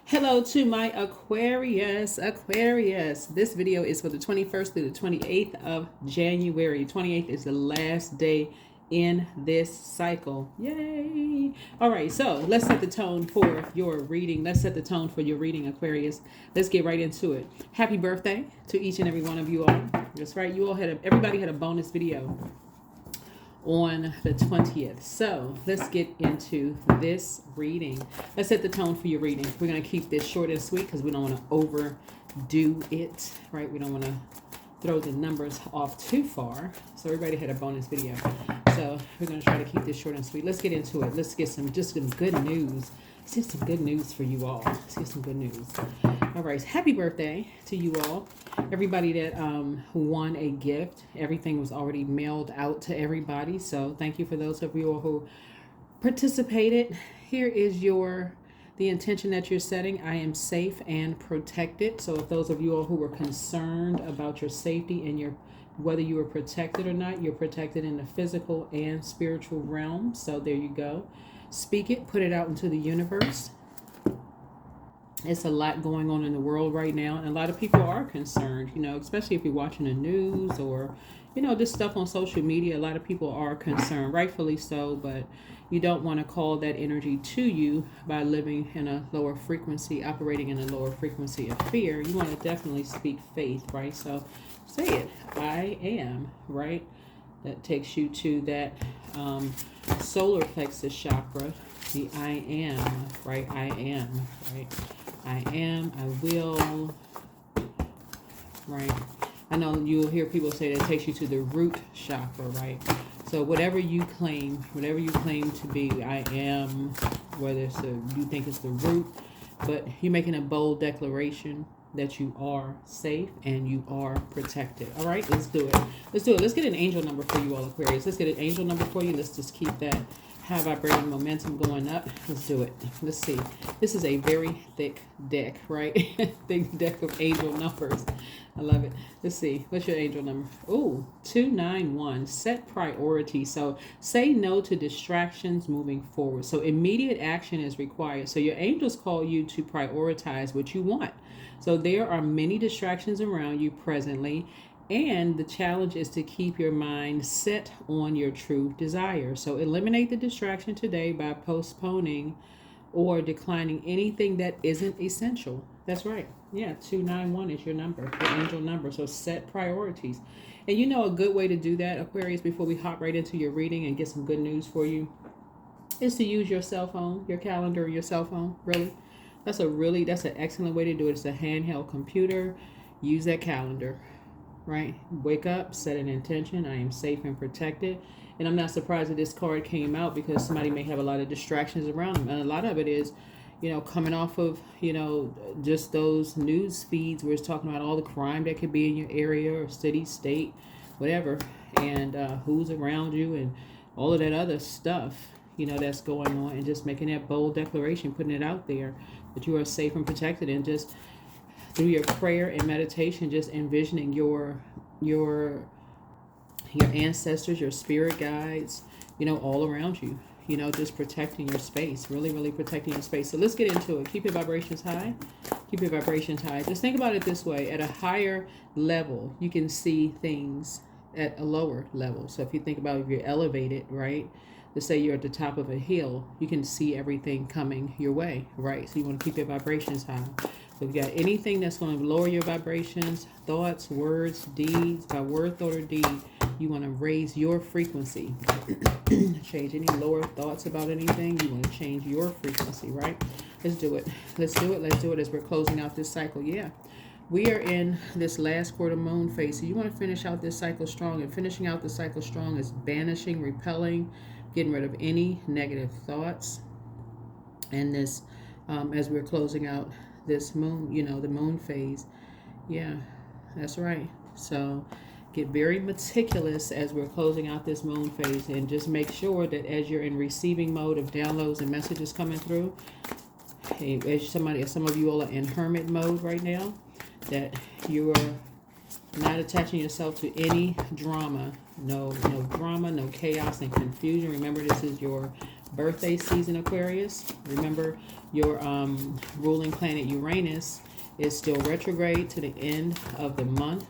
Hello to my Aquarius. This video is for the 21st through the 28th of January. 28th is the last day in this cycle. Yay! All right, so let's set the tone for your reading. Let's set the tone for your reading, Aquarius. Let's get right into it. Happy birthday to each and every one of you all. That's right. Everybody had a bonus video on the 20th. So let's get into this reading. Let's set the tone for your reading. We're going to keep this short and sweet because we don't want to overdo it, right? We don't want to throw the numbers off too far. So everybody had a bonus video. So we're going to try to keep this short and sweet. Let's get into it. Let's get some good news. Let's get some good news for you all. Let's get some good news. All right. Happy birthday to you all. Everybody that won a gift, everything was already mailed out to everybody. So thank you for those of you who participated. Here is the intention that you're setting. I am safe and protected. So if those of you all who were concerned about your safety and whether you were protected or not, you're protected in the physical and spiritual realm. So there you go. Speak it, put it out into the universe. It's a lot going on in the world right now, and a lot of people are concerned, especially if you're watching the news or, this stuff on social media. A lot of people are concerned, rightfully so, but you don't want to call that energy to you by living in a lower frequency, operating in a lower frequency of fear. You want to definitely speak faith, right? So say it, I am, right? That takes you to that solar plexus chakra, the I am, right? I am, right? I am, I will, right? I know you'll hear people say that it takes you to the root chakra, right? So whatever you claim to be, I am, whether you think it's the root, but you're making a bold declaration that you are safe and you are protected. All right, let's do it. Let's get an angel number for you all, Aquarius. Let's get an angel number for you. Let's just keep that high vibrating momentum going up. Let's do it. Let's see. This is a very thick deck, right? Thick deck of angel numbers. I love it. Let's see. What's your angel number? Oh, 291. Set priority. So say no to distractions moving forward. So immediate action is required. So your angels call you to prioritize what you want. So there are many distractions around you presently, and the challenge is to keep your mind set on your true desire. So eliminate the distraction today by postponing or declining anything that isn't essential. That's right. Yeah, 291 is your number, your angel number. So set priorities. And a good way to do that, Aquarius, before we hop right into your reading and get some good news for you, is to use your cell phone, your calendar, your cell phone, really. That's an excellent way to do it. It's a handheld computer. Use that calendar, right? Wake up, set an intention. I am safe and protected. And I'm not surprised that this card came out because somebody may have a lot of distractions around them. And a lot of it is, coming off of, just those news feeds where it's talking about all the crime that could be in your area or city, state, whatever, and who's around you and all of that other stuff, that's going on, and just making that bold declaration, putting it out there that you are safe and protected, and just through your prayer and meditation, just envisioning your ancestors, your spirit guides, all around you, just protecting your space, really, really protecting your space. So let's get into it. Keep your vibrations high. Keep your vibrations high. Just think about it this way. At a higher level, you can see things at a lower level. So if you think about if you're elevated, right? Let's say you're at the top of a hill, you can see everything coming your way, right? So you want to keep your vibrations high. So if you got anything that's going to lower your vibrations, thoughts, words, deeds, by word, thought, or deed, you want to raise your frequency. Change any lower thoughts about anything. You want to change your frequency, right? Let's do it. Let's do it as we're closing out this cycle. Yeah. We are in this last quarter moon phase. So you want to finish out this cycle strong. And finishing out the cycle strong is banishing, repelling, getting rid of any negative thoughts. And this, as we're closing out this moon, the moon phase. Yeah, that's right. So get very meticulous as we're closing out this moon phase, and just make sure that as you're in receiving mode of downloads and messages coming through, as some of you all are in hermit mode right now, that you are not attaching yourself to any drama. No drama, no chaos and confusion. Remember, this is your birthday season, Aquarius. Remember, your ruling planet Uranus is still retrograde to the end of the month.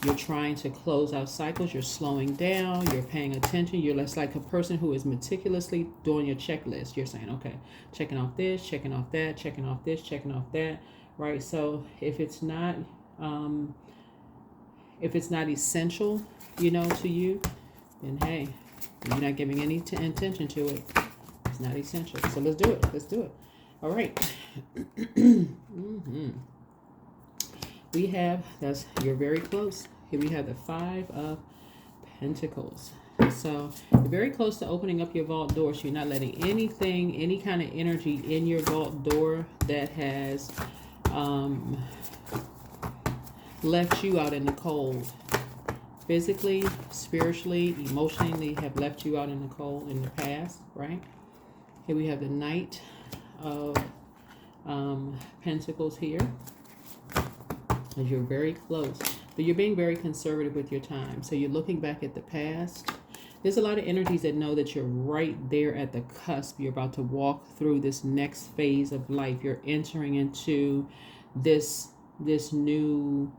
You're trying to close out cycles. You're slowing down. You're paying attention. You're less like a person who is meticulously doing your checklist. You're saying, okay, checking off this, checking off that, checking off this, checking off that, right? So if it's not essential, to you, then hey, you're not giving any attention to it. It's not essential. So let's do it. Let's do it. All right. You're very close. Here we have the 5 of Pentacles. So you're very close to opening up your vault door. So you're not letting anything, any kind of energy in your vault door that has left you out in the cold. Physically, spiritually, emotionally have left you out in the cold in the past, right? Here we have the Knight of Pentacles here. As you're very close, but you're being very conservative with your time. So you're looking back at the past. There's a lot of energies that know that you're right there at the cusp. You're about to walk through this next phase of life. You're entering into this new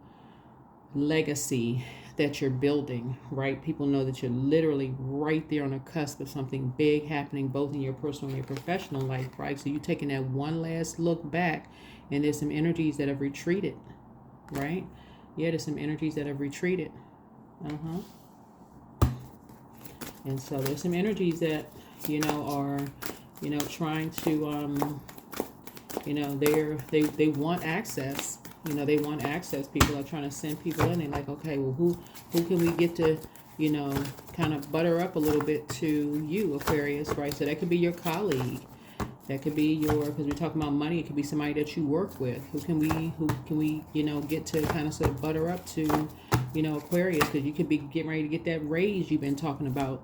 legacy that you're building, right? People know that you're literally right there on the cusp of something big happening, both in your personal and your professional life, right? So you're taking that one last look back, and there's some energies that have retreated, right? Yeah, there's some energies that have retreated. And so there's some energies that, are, trying to, they want access. They want access. People are trying to send people in. They're like, okay, well, who can we get to, kind of butter up a little bit to you, Aquarius, right? So that could be your colleague. That could be because we're talking about money. It could be somebody that you work with. Who can we, get to kind of sort of butter up to, Aquarius, because you could be getting ready to get that raise you've been talking about,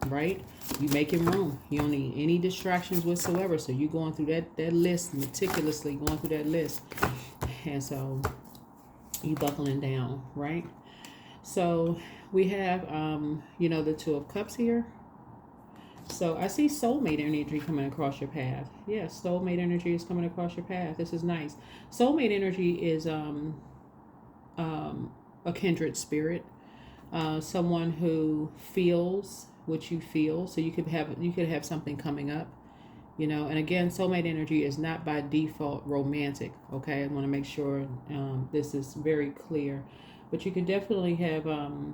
right? You making room. You don't need any distractions whatsoever. So you're going through that list, meticulously going through that list. And so you buckling down, right? So we have, the 2 of Cups here. So I see soulmate energy coming across your path. Yeah, soulmate energy is coming across your path. This is nice. Soulmate energy is a kindred spirit, someone who feels what you feel. So you could have something coming up, And again, soulmate energy is not by default romantic. Okay, I want to make sure this is very clear, but you can definitely have an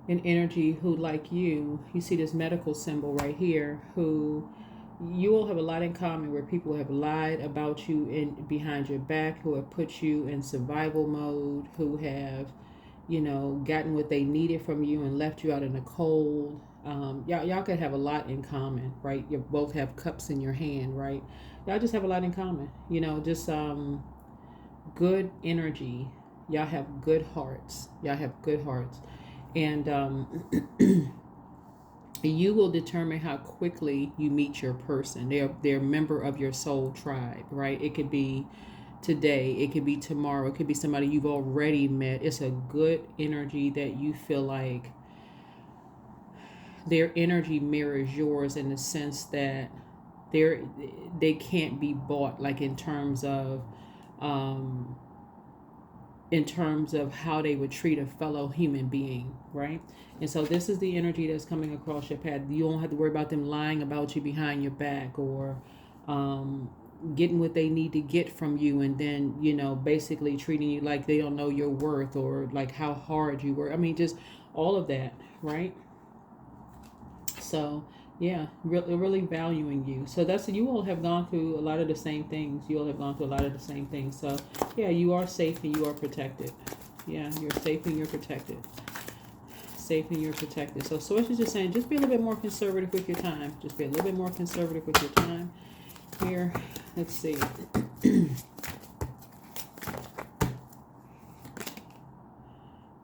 energy who, like you see this medical symbol right here, who you will have a lot in common, where people have lied about you behind your back, who have put you in survival mode, who have, gotten what they needed from you and left you out in the cold. Y'all could have a lot in common, right? You both have cups in your hand, right? Y'all just have a lot in common, just good energy. Y'all have good hearts. And you will determine how quickly you meet your person. They're a member of your soul tribe, right? It could be today, it could be tomorrow, it could be somebody you've already met. It's a good energy that you feel like their energy mirrors yours, in the sense that they can't be bought, like in terms of how they would treat a fellow human being, right? And so this is the energy that's coming across your path. You don't have to worry about them lying about you behind your back, or getting what they need to get from you, and then basically treating you like they don't know your worth, or like how hard you work. I mean, just all of that, right? So yeah, really valuing you. So you all have gone through a lot of the same things. So yeah, you are safe and you are protected. Yeah, you're safe and you're protected. So Source is just saying, just be a little bit more conservative with your time. Here, let's see.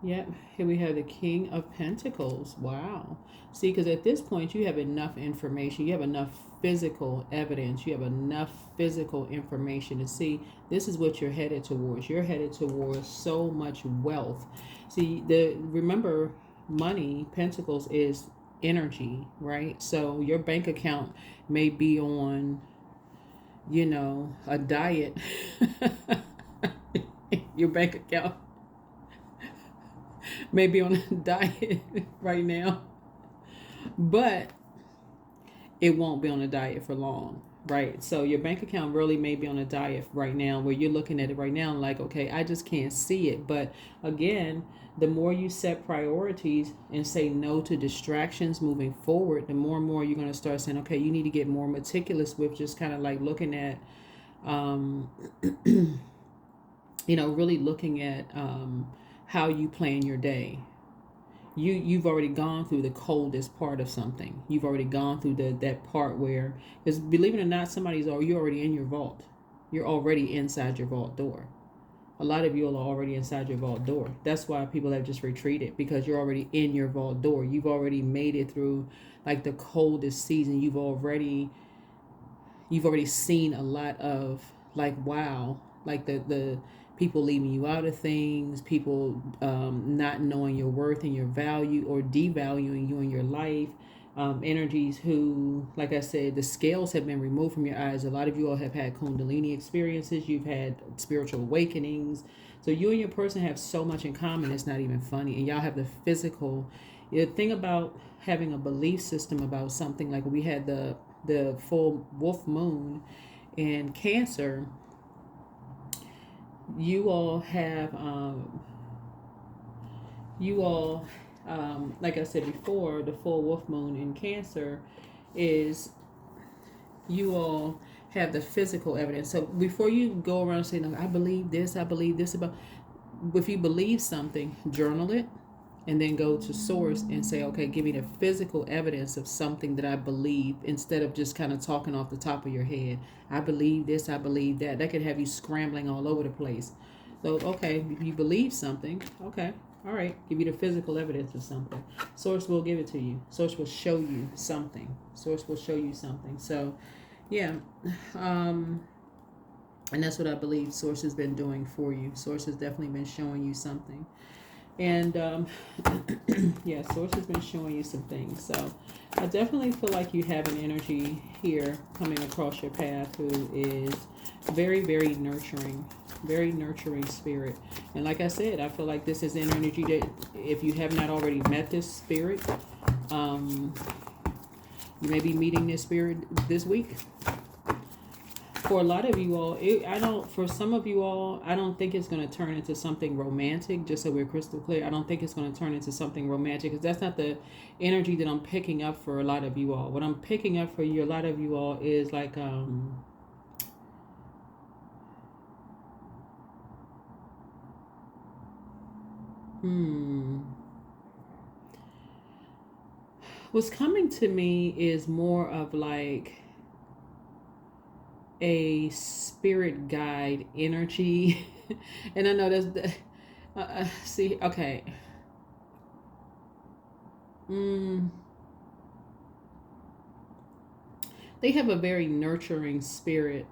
Yep, here we have the King of Pentacles. Wow. See, because at this point, you have enough information. You have enough physical evidence. You have enough physical information to see this is what you're headed towards. You're headed towards so much wealth. See, remember, money, Pentacles, is energy, right? So your bank account may be on, you know, a diet. Your bank account may be on a diet right now, but it won't be on a diet for long, right? So your bank account really may be on a diet right now where you're looking at it right now like, okay, I just can't see it. But again, the more you set priorities and say no to distractions moving forward, the more and more you're going to start saying, okay, you need to get more meticulous with just kind of like looking at, you know, really looking at how you plan your day. You've already gone through the coldest part of something. You've already gone through that part where, because believe it or not, you're already in your vault. You're already inside your vault door. A lot of you are already inside your vault door. That's why people have just retreated, because you're already in your vault door. You've already made it through like the coldest season. You've already seen a lot of like, wow, like the people leaving you out of things, people not knowing your worth and your value, or devaluing you in your life. Energies who, like I said, the scales have been removed from your eyes. A lot of you all have had Kundalini experiences. You've had spiritual awakenings. So you and your person have so much in common. It's not even funny. And y'all have the physical. The thing about having a belief system about something, like we had the full wolf moon in Cancer. You all have like I said before, the full wolf moon in Cancer is, you all have the physical evidence. So before you go around saying, I believe this about, if you believe something, journal it, and then go to source and say, okay, give me the physical evidence of something that I believe, instead of just kind of talking off the top of your head. I believe this, I believe that. That could have you scrambling all over the place. So, okay, if you believe something, okay, all right, give you the physical evidence of something. Source will give it to you. Source will show you something. Source will show you something. So, yeah, and that's what I believe Source has been doing for you. Source has definitely been showing you something. And yeah, Source has been showing you some things. So I definitely feel like you have an energy here coming across your path who is very, very nurturing spirit. And like I said, I feel like this is an energy that if you have not already met this spirit, you may be meeting this spirit this week. For a lot of you all, for some of you all, I don't think it's going to turn into something romantic, just so we're crystal clear. I don't think it's going to turn into something romantic, because that's not the energy that I'm picking up for a lot of you all. What I'm picking up for you, a lot of you all, is like, what's coming to me is more of like a spirit guide energy. And I know that's the see, okay, they have a very nurturing spirit.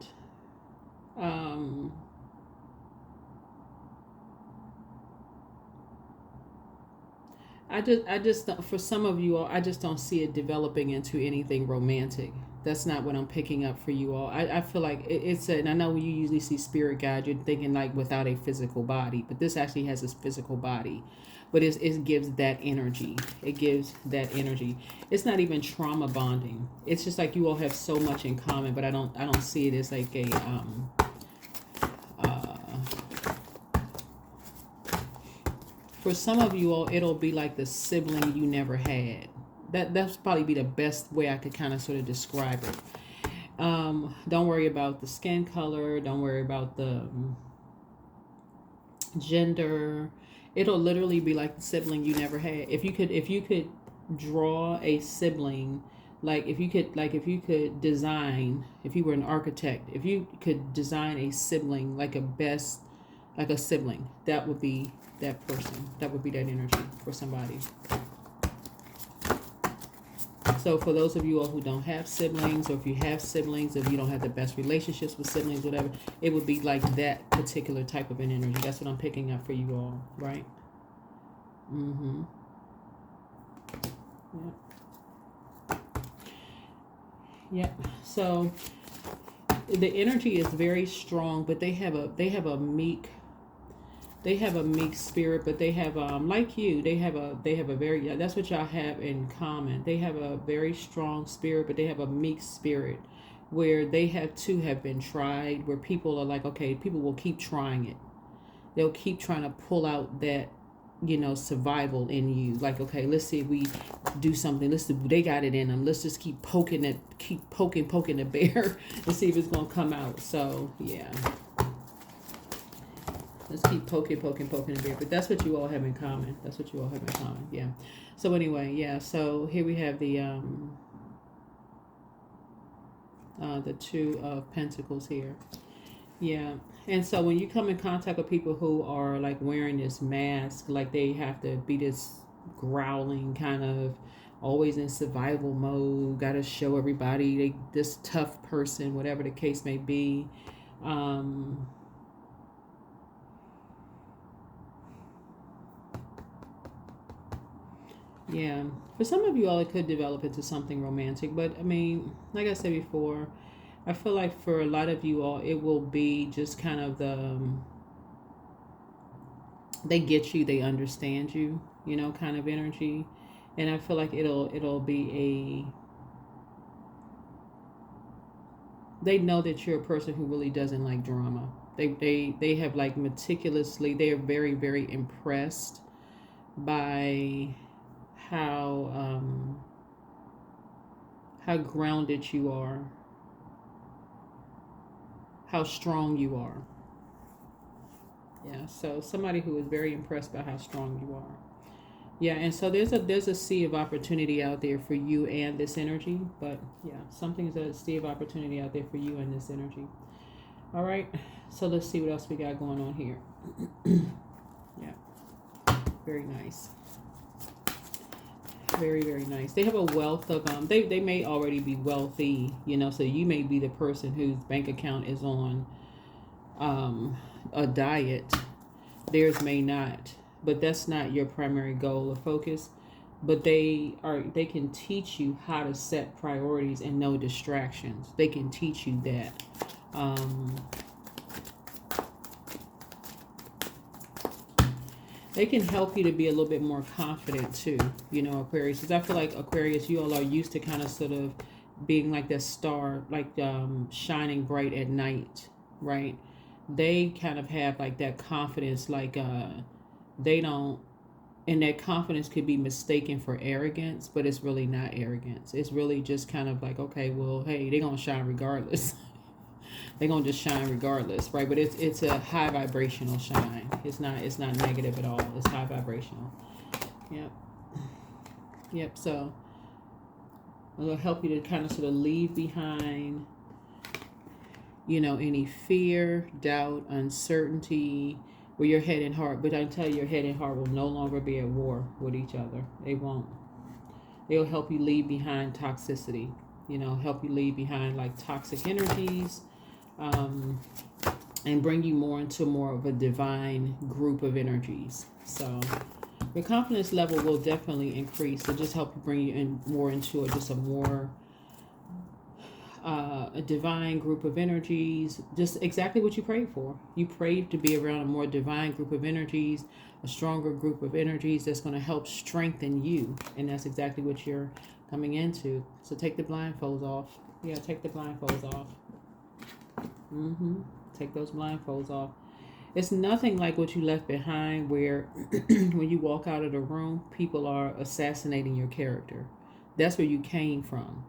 I just don't, for some of you all, I just don't see it developing into anything romantic. That's not what I'm picking up for you all. I feel like it's and I know when you usually see spirit guide, you're thinking like without a physical body, but this actually has a physical body, but it gives that energy. It gives that energy. It's not even trauma bonding. It's just like you all have so much in common, but I don't see it as like a for some of you all, it'll be like the sibling you never had. That's probably be the best way I could kind of sort of describe it. Don't worry about the skin color. Don't worry about the gender. It'll literally be like the sibling you never had. If you could draw a sibling, if you could design, if you were an architect, if you could design a sibling like a sibling, that would be that person. That would be that energy for somebody. So for those of you all who don't have siblings, or if you have siblings, if you don't have the best relationships with siblings, whatever, it would be like that particular type of an energy. That's what I'm picking up for you all, right? Yeah. Yep. So the energy is very strong, but they have a meek spirit, but they have like you, they have a very, yeah, that's what y'all have in common. They have a very strong spirit, but they have a meek spirit where they have been tried, where people are like, okay, people will keep trying it. They'll keep trying to pull out that, survival in you. Like, okay, let's see if we do something. Let's see, they got it in them. Let's just keep poking the bear and see if it's gonna come out. So yeah. Let's keep poking the bear. But that's what you all have in common. Yeah. So anyway, yeah. So here we have the Two of Pentacles here. Yeah. And so when you come in contact with people who are like wearing this mask, like they have to be this growling kind of, always in survival mode, got to show everybody they this tough person, whatever the case may be. Yeah, for some of you all, it could develop into something romantic, but I mean, like I said before, I feel like for a lot of you all, it will be just kind of they get you, they understand you, kind of energy, and I feel like it'll be they know that you're a person who really doesn't like drama. They have like meticulously, they are very, very impressed by how grounded you are, how strong you are. Yeah, so somebody who is very impressed by how strong you are. Yeah, and so there's a sea of opportunity out there for you and this energy, but yeah, something's a sea of opportunity out there for you and this energy. All right, so let's see what else we got going on here. Yeah, very nice. Very, very nice. They have a wealth of they may already be wealthy, so you may be the person whose bank account is on a diet. Theirs may not, but that's not your primary goal or focus. But they can teach you how to set priorities and no distractions. They can teach you that. They can help you to be a little bit more confident too, Aquarius. Because I feel like Aquarius, you all are used to kind of sort of being like that star, like shining bright at night, right? They kind of have like that confidence, like they don't, and that confidence could be mistaken for arrogance, but it's really not arrogance. It's really just kind of like, okay, well, hey, they're gonna shine regardless. They're gonna just shine regardless, right? But it's a high vibrational shine. It's not negative at all. It's high vibrational. Yep. So it'll help you to kind of sort of leave behind, any fear, doubt, uncertainty, where your head and heart. But I tell you, your head and heart will no longer be at war with each other. They won't. They'll help you leave behind toxicity. Help you leave behind like toxic energies. And bring you more into more of a divine group of energies. So your confidence level will definitely increase. So just help you bring you in more into a more a divine group of energies. Just exactly what you prayed for. You prayed to be around a more divine group of energies, a stronger group of energies that's going to help strengthen you. And that's exactly what you're coming into. So take the blindfolds off. Yeah, take the blindfolds off. Take those blindfolds off. It's nothing like what you left behind where when you walk out of the room, people are assassinating your character. That's where you came from,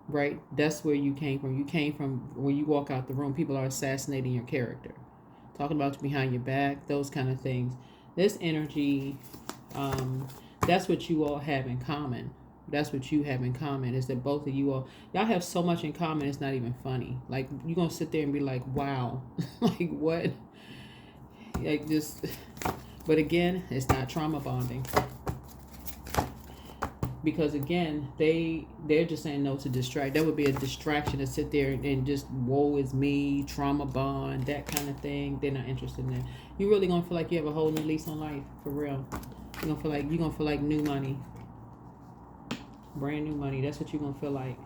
right? That's where you came from. You came from when you walk out the room, people are assassinating your character. Talking about you behind your back, those kind of things. This energy, that's what you all have in common. That's what you have in common, is that both of y'all have so much in common, it's not even funny. Like, you're going to sit there and be like, wow, like what? Like just, but again, it's not trauma bonding. Because again, they're just saying no to distract. That would be a distraction to sit there and just woe is me, trauma bond, that kind of thing. They're not interested in that. You're really going to feel like you have a whole new lease on life, for real. You're going to feel like new money. Brand new money. That's what you're going to feel like.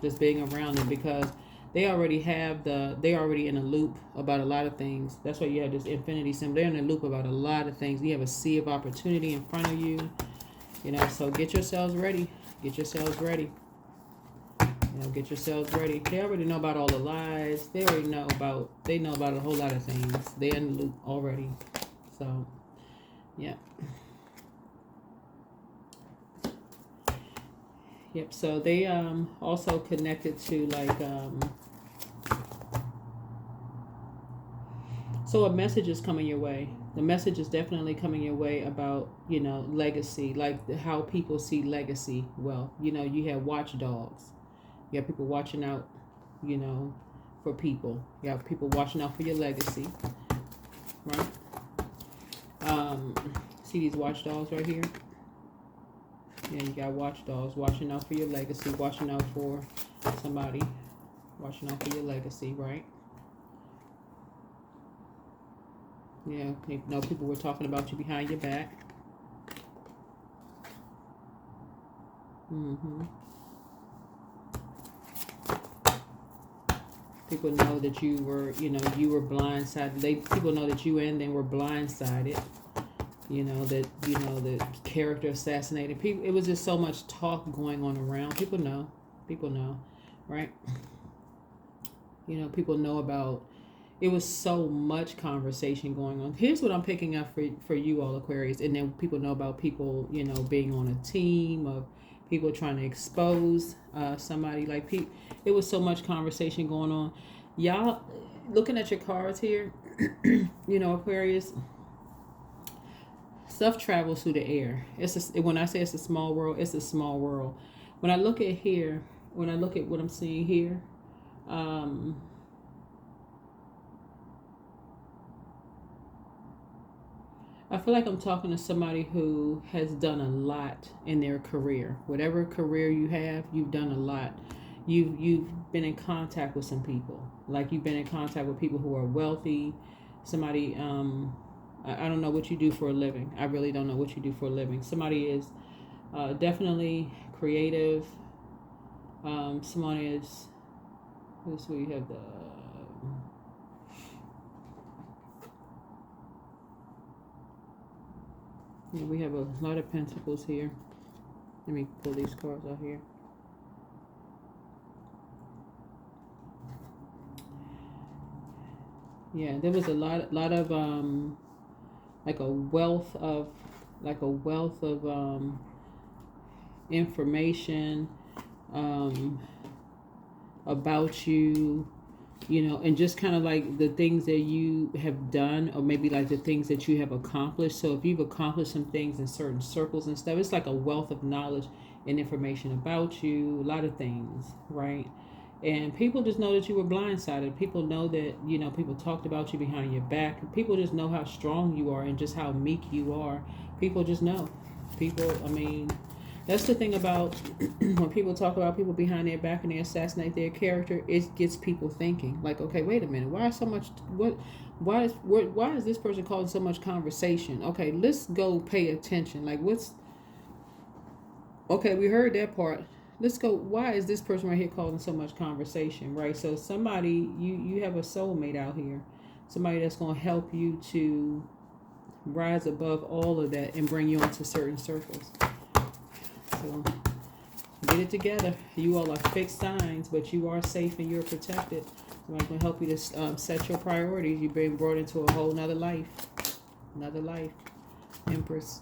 just being around them, because they already they're already in a loop about a lot of things. That's why you have this infinity symbol. They're in a loop about a lot of things. You have a sea of opportunity in front of you. You know, so get yourselves ready. Get yourselves ready. You know, get yourselves ready. They already know about all the lies. They know about a whole lot of things. They're in the loop already. So, yeah. Yep, so they also connected to like so a message is coming your way. The message is definitely coming your way about, you know, legacy, like how people see legacy. Well, you know, you have watchdogs. You have people watching out, you know, for people. You have people watching out for your legacy, right? See these watchdogs right here? Yeah, you got watchdogs watching out for your legacy, watching out for somebody, watching out for your legacy, right? Yeah, you know, people were talking about you behind your back. People know that you were, you know, you were blindsided. People know that you and them were blindsided. You know, that, you know, the character assassinated. People, it was just so much talk going on around. People know, right? You know, people know about, it was so much conversation going on. Here's what I'm picking up for you all, Aquarius. And then people know about people, you know, being on a team of people trying to expose somebody. Like, it was so much conversation going on. Y'all, looking at your cards here, you know, Aquarius, stuff travels through the air. When I say it's a small world, it's a small world. When I look at here, when I look at what I'm seeing here, I feel like I'm talking to somebody who has done a lot in their career. Whatever career you have, you've done a lot. You've been in contact with some people. Like, you've been in contact with people who are wealthy. Somebody, I don't know what you do for a living. I really don't know what you do for a living. Somebody is definitely creative. Someone is, let's see, we have the, yeah, we have a lot of pentacles here. Let me pull these cards out here. Yeah, there was a lot of like a wealth of information about you, you know, and just kind of like the things that you have done, or maybe like the things that you have accomplished. So if you've accomplished some things in certain circles and stuff, it's like a wealth of knowledge and information about you, a lot of things, right? And people just know that you were blindsided. People know that, you know, people talked about you behind your back. People just know how strong you are and just how meek you are. People just know. People, I mean, that's the thing about when people talk about people behind their back and they assassinate their character, it gets people thinking. Like, okay, wait a minute. Why is this person causing so much conversation? Okay, let's go pay attention. Like, okay, we heard that part. Let's go. Why is this person right here causing so much conversation, right? So somebody, you have a soulmate out here, somebody that's going to help you to rise above all of that and bring you into certain circles. So get it together. You all are fixed signs, but you are safe and you're protected. Somebody's going to help you to set your priorities. You've been brought into a whole nother life. Empress.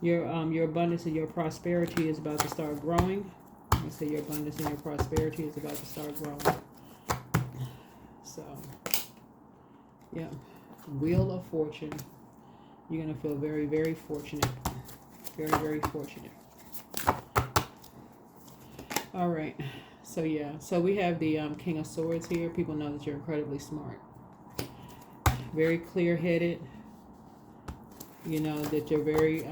Your abundance and your prosperity is about to start growing. I say your abundance and your prosperity is about to start growing. So, yeah. Wheel of Fortune. You're going to feel very, very fortunate. Very, very fortunate. All right. So, yeah. So, we have the King of Swords here. People know that you're incredibly smart. Very clear-headed. You know, that you're very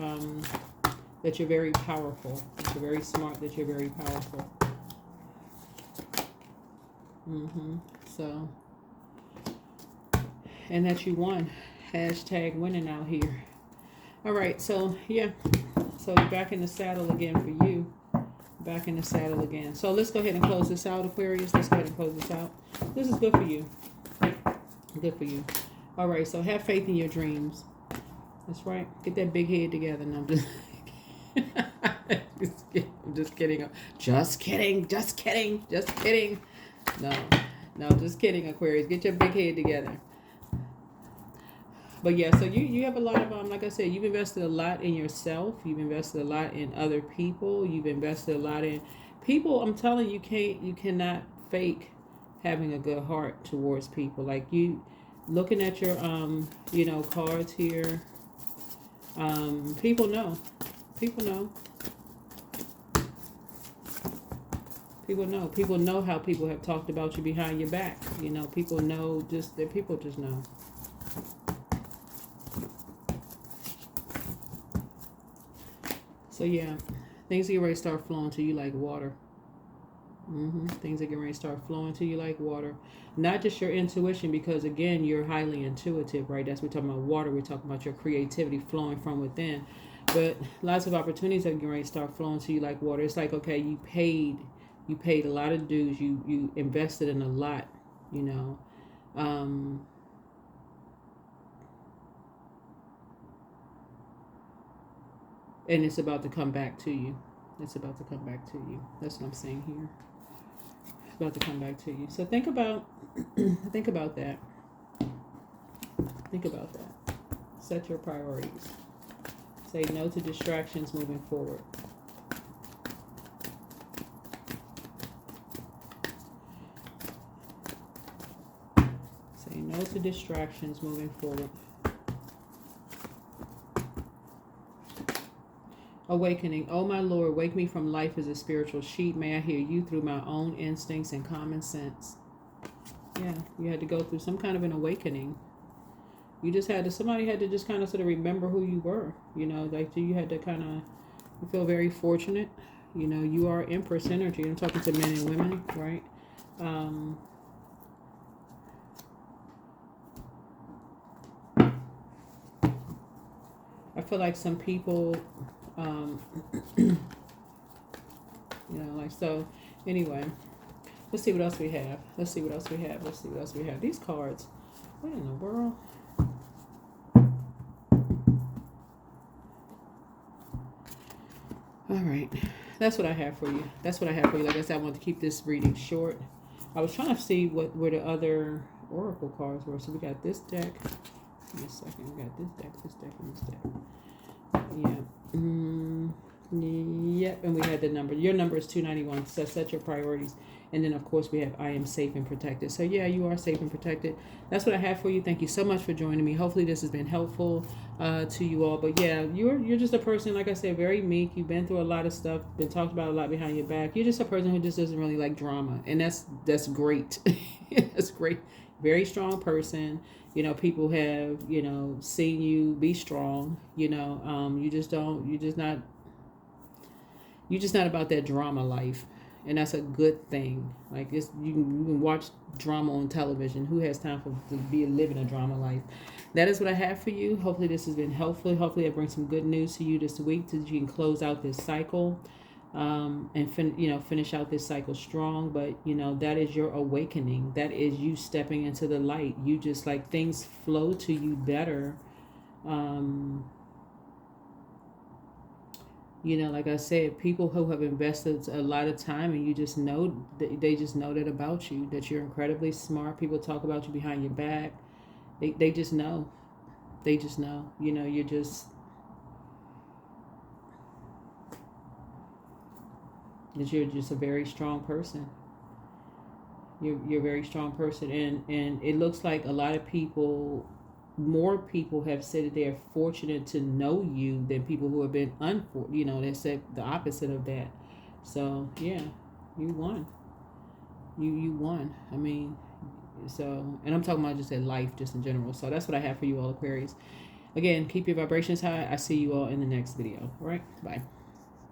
powerful. That you're very smart, that you're very powerful. So, and that you won. Hashtag winning out here. All right, so yeah. So back in the saddle again for you. Back in the saddle again. So let's go ahead and close this out, Aquarius. Let's go ahead and close this out. This is good for you. Good for you. All right, so have faith in your dreams. That's right. Get that big head together. No, I'm just... I'm just kidding. Just kidding. Just kidding. Just kidding. No, just kidding, Aquarius. Get your big head together. But yeah, so you have a lot of, like I said, you've invested a lot in yourself. You've invested a lot in other people. You've invested a lot in people. I'm telling you, you cannot fake having a good heart towards people. Like you, looking at your, cards here, people know. People know. People know. People know how people have talked about you behind your back. People know people just know. So yeah, things are getting ready to start flowing to you like water. Things are getting ready to start flowing to you like water. Not just your intuition, because again, you're highly intuitive, right? That's what we're talking about water. We're talking about your creativity flowing from within. But lots of opportunities are getting ready to start flowing to you like water. It's like, okay, you paid a lot of dues. You invested in a lot, and it's about to come back to you. It's about to come back to you. That's what I'm saying here. It's about to come back to you. So think about think about that. Think about that. Set your priorities. Say no to distractions moving forward. Say no to distractions moving forward. Awakening. Oh my Lord, wake me from life as a spiritual sheep. May I hear you through my own instincts and common sense. Yeah, you had to go through some kind of an awakening. Somebody had to just kind of sort of remember who you were. Like you had to kind of, you feel very fortunate. You are Empress energy. I'm talking to men and women, right? I feel like some people, so anyway, let's see what else we have. Let's see what else we have. These cards, what in the world? All right, that's what I have for you. Like I said, I want to keep this reading short. I was trying to see where the other oracle cards were. So we got this deck. Give me a second. We got this deck, and this deck. Yeah. Yep, and we had the number. Your number is 291. So set your priorities. And then, of course, we have I am safe and protected. So, yeah, you are safe and protected. That's what I have for you. Thank you so much for joining me. Hopefully this has been helpful to you all. But, yeah, you're just a person, like I said, very meek. You've been through a lot of stuff, been talked about a lot behind your back. You're just a person who just doesn't really like drama. And that's great. That's great. Very strong person. People have, seen you be strong. You're just not about that drama life. And that's a good thing. Like you can watch drama on television. Who has time to be living a drama life? That is what I have for you. Hopefully this has been helpful. Hopefully I bring some good news to you this week so that you can close out this cycle, and finish out this cycle strong. But that is your awakening. That is you stepping into the light. You just like things flow to you better. Like I said, people who have invested a lot of time, and you just know, they just know that about you, that you're incredibly smart. People talk about you behind your back. They just know. They just know. You're just, that you're just a very strong person. You're a very strong person. And it looks like a lot of people, more people have said that they're fortunate to know you than people who have been unfortunate. They said the opposite of that. So yeah, you won. You won. I mean, so, and I'm talking about just in life, just in general. So that's what I have for you all, Aquarius. Again, keep your vibrations high. I see you all in the next video. All right, bye.